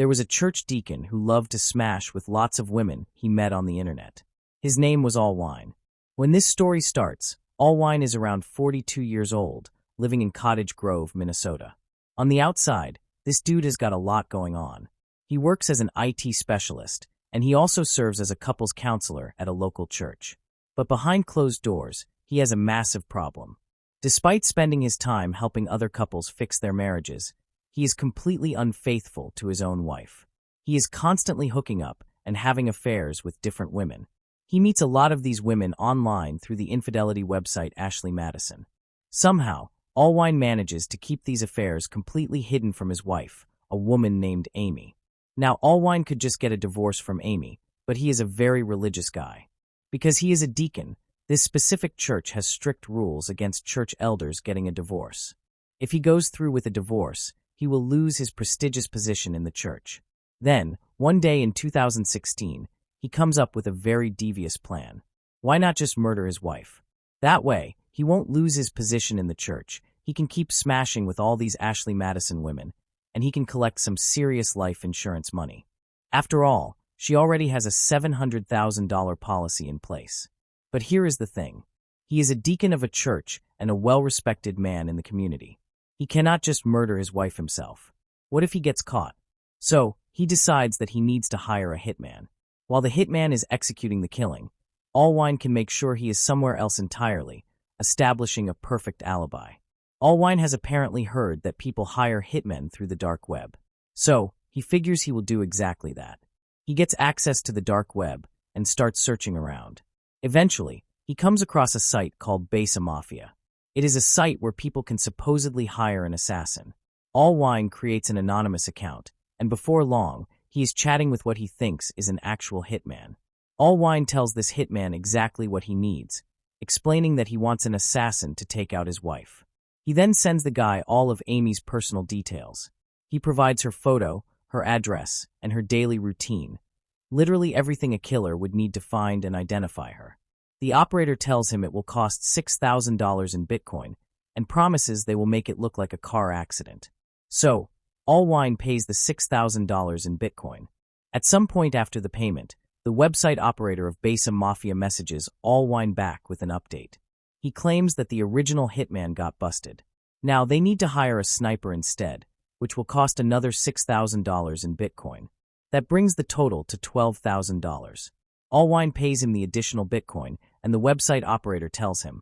There was a church deacon who loved to smash with lots of women he met on the internet. His name was Allwine. When this story starts, Allwine is around 42 years old, living in Cottage Grove, Minnesota. On the outside, this dude has got a lot going on. He works as an IT specialist, and he also serves as a couples counselor at a local church. But behind closed doors, he has a massive problem. Despite spending his time helping other couples fix their marriages, he is completely unfaithful to his own wife. He is constantly hooking up and having affairs with different women. He meets a lot of these women online through the infidelity website Ashley Madison. Somehow, Allwine manages to keep these affairs completely hidden from his wife, a woman named Amy. Now, Allwine could just get a divorce from Amy, but he is a very religious guy. Because he is a deacon, this specific church has strict rules against church elders getting a divorce. If he goes through with a divorce, he will lose his prestigious position in the church. Then, one day in 2016, he comes up with a very devious plan. Why not just murder his wife? That way, he won't lose his position in the church, he can keep smashing with all these Ashley Madison women, and he can collect some serious life insurance money. After all, she already has a $700,000 policy in place. But here is the thing. He is a deacon of a church and a well-respected man in the community. He cannot just murder his wife himself. What if he gets caught? So, he decides that he needs to hire a hitman. While the hitman is executing the killing, Allwine can make sure he is somewhere else entirely, establishing a perfect alibi. Allwine has apparently heard that people hire hitmen through the dark web. So, he figures he will do exactly that. He gets access to the dark web and starts searching around. Eventually, he comes across a site called Besa Mafia. It is a site where people can supposedly hire an assassin. Allwine creates an anonymous account, and before long, he is chatting with what he thinks is an actual hitman. Allwine tells this hitman exactly what he needs, explaining that he wants an assassin to take out his wife. He then sends the guy all of Amy's personal details. He provides her photo, her address, and her daily routine. Literally everything a killer would need to find and identify her. The operator tells him it will cost $6,000 in Bitcoin and promises they will make it look like a car accident. So, Allwine pays the $6,000 in Bitcoin. At some point after the payment, the website operator of Besa Mafia messages Allwine back with an update. He claims that the original hitman got busted. Now they need to hire a sniper instead, which will cost another $6,000 in Bitcoin. That brings the total to $12,000. Allwine pays him the additional Bitcoin, and the website operator tells him,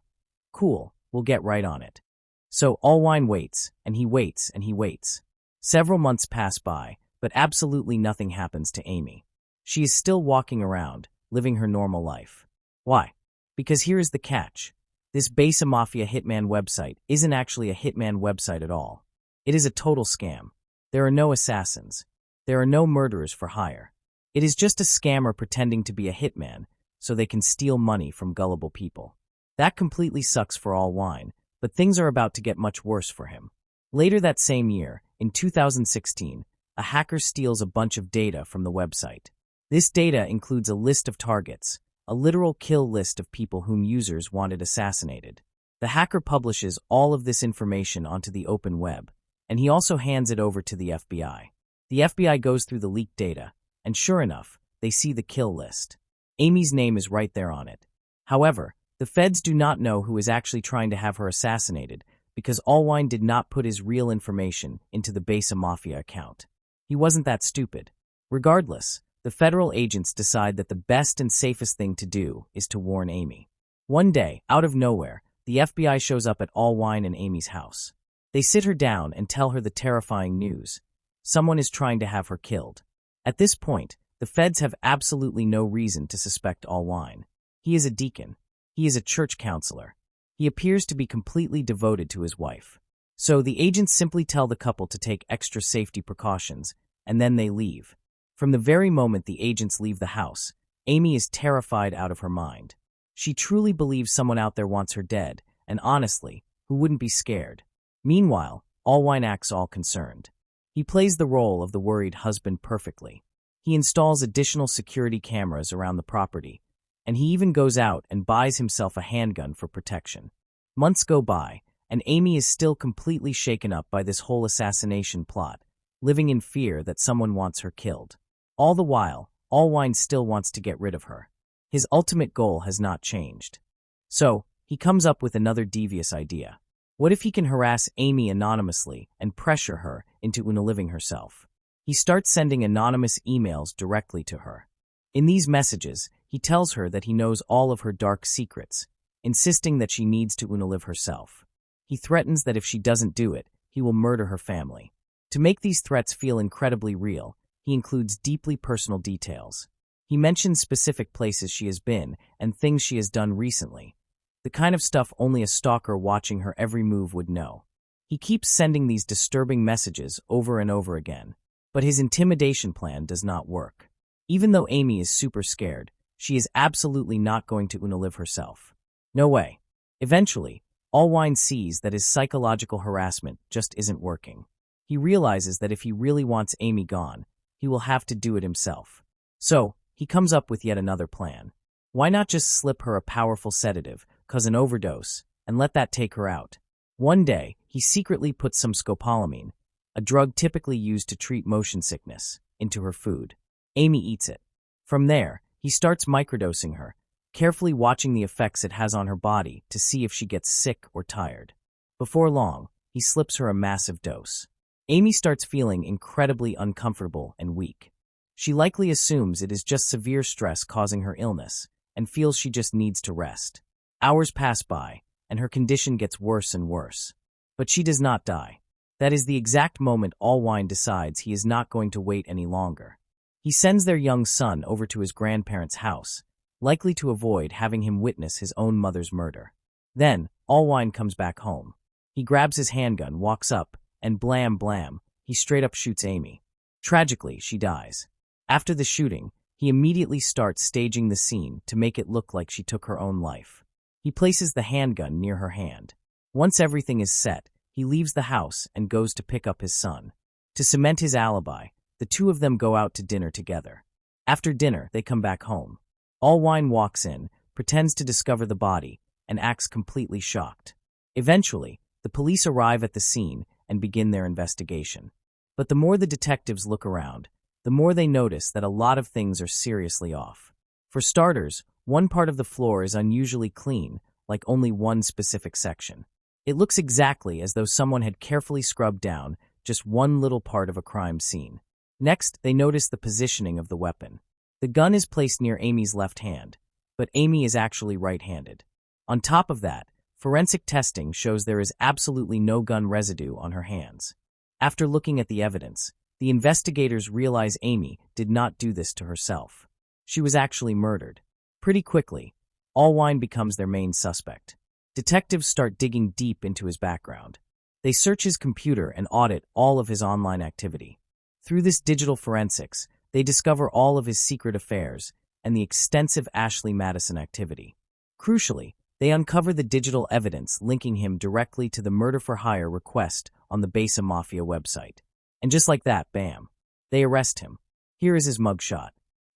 "Cool, we'll get right on it." So Allwine waits, and he waits, and he waits. Several months pass by, but absolutely nothing happens to Amy. She is still walking around, living her normal life. Why? Because here is the catch. This Besa Mafia hitman website isn't actually a hitman website at all. It is a total scam. There are no assassins. There are no murderers for hire. It is just a scammer pretending to be a hitman so they can steal money from gullible people. That completely sucks for Allwine, but things are about to get much worse for him. Later that same year, in 2016, a hacker steals a bunch of data from the website. This data includes a list of targets, a literal kill list of people whom users wanted assassinated. The hacker publishes all of this information onto the open web, and he also hands it over to the FBI. The FBI goes through the leaked data, and sure enough, they see the kill list. Amy's name is right there on it. However, the feds do not know who is actually trying to have her assassinated because Allwine did not put his real information into the Besa Mafia account. He wasn't that stupid. Regardless, the federal agents decide that the best and safest thing to do is to warn Amy. One day, out of nowhere, the FBI shows up at Allwine and Amy's house. They sit her down and tell her the terrifying news. Someone is trying to have her killed. At this point, the feds have absolutely no reason to suspect Allwine. He is a deacon. He is a church counselor. He appears to be completely devoted to his wife. So the agents simply tell the couple to take extra safety precautions, and then they leave. From the very moment the agents leave the house, Amy is terrified out of her mind. She truly believes someone out there wants her dead, and honestly, who wouldn't be scared? Meanwhile, Allwine acts all concerned. He plays the role of the worried husband perfectly. He installs additional security cameras around the property, and he even goes out and buys himself a handgun for protection. Months go by, and Amy is still completely shaken up by this whole assassination plot, living in fear that someone wants her killed. All the while, Allwine still wants to get rid of her. His ultimate goal has not changed. So, he comes up with another devious idea. What if he can harass Amy anonymously and pressure her into unaliving herself? He starts sending anonymous emails directly to her. In these messages, he tells her that he knows all of her dark secrets, insisting that she needs to unalive herself. He threatens that if she doesn't do it, he will murder her family. To make these threats feel incredibly real, he includes deeply personal details. He mentions specific places she has been and things she has done recently, the kind of stuff only a stalker watching her every move would know. He keeps sending these disturbing messages over and over again, but his intimidation plan does not work. Even though Amy is super scared, she is absolutely not going to unalive herself. No way. Eventually, Allwine sees that his psychological harassment just isn't working. He realizes that if he really wants Amy gone, he will have to do it himself. So, he comes up with yet another plan. Why not just slip her a powerful sedative, cause an overdose, and let that take her out? One day, he secretly puts some scopolamine, a drug typically used to treat motion sickness, into her food. Amy eats it. From there, he starts microdosing her, carefully watching the effects it has on her body to see if she gets sick or tired. Before long, he slips her a massive dose. Amy starts feeling incredibly uncomfortable and weak. She likely assumes it is just severe stress causing her illness, and feels she just needs to rest. Hours pass by, and her condition gets worse and worse. But she does not die. That is the exact moment Allwine decides he is not going to wait any longer. He sends their young son over to his grandparents' house, likely to avoid having him witness his own mother's murder. Then, Allwine comes back home. He grabs his handgun, walks up, and blam blam, he straight up shoots Amy. Tragically, she dies. After the shooting, he immediately starts staging the scene to make it look like she took her own life. He places the handgun near her hand. Once everything is set, he leaves the house and goes to pick up his son. To cement his alibi, the two of them go out to dinner together. After dinner, they come back home. Allwine walks in, pretends to discover the body, and acts completely shocked. Eventually, the police arrive at the scene and begin their investigation. But the more the detectives look around, the more they notice that a lot of things are seriously off. For starters, one part of the floor is unusually clean, like only one specific section. It looks exactly as though someone had carefully scrubbed down just one little part of a crime scene. Next, they notice the positioning of the weapon. The gun is placed near Amy's left hand, but Amy is actually right-handed. On top of that, forensic testing shows there is absolutely no gun residue on her hands. After looking at the evidence, the investigators realize Amy did not do this to herself. She was actually murdered. Pretty quickly, Allwine becomes their main suspect. Detectives start digging deep into his background. They search his computer and audit all of his online activity. Through this digital forensics, they discover all of his secret affairs and the extensive Ashley Madison activity. Crucially, they uncover the digital evidence linking him directly to the murder-for-hire request on the Besa Mafia website. And just like that, bam, they arrest him. Here is his mugshot.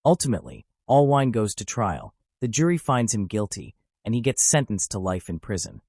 Ultimately, Allwine goes to trial, the jury finds him guilty, and he gets sentenced to life in prison.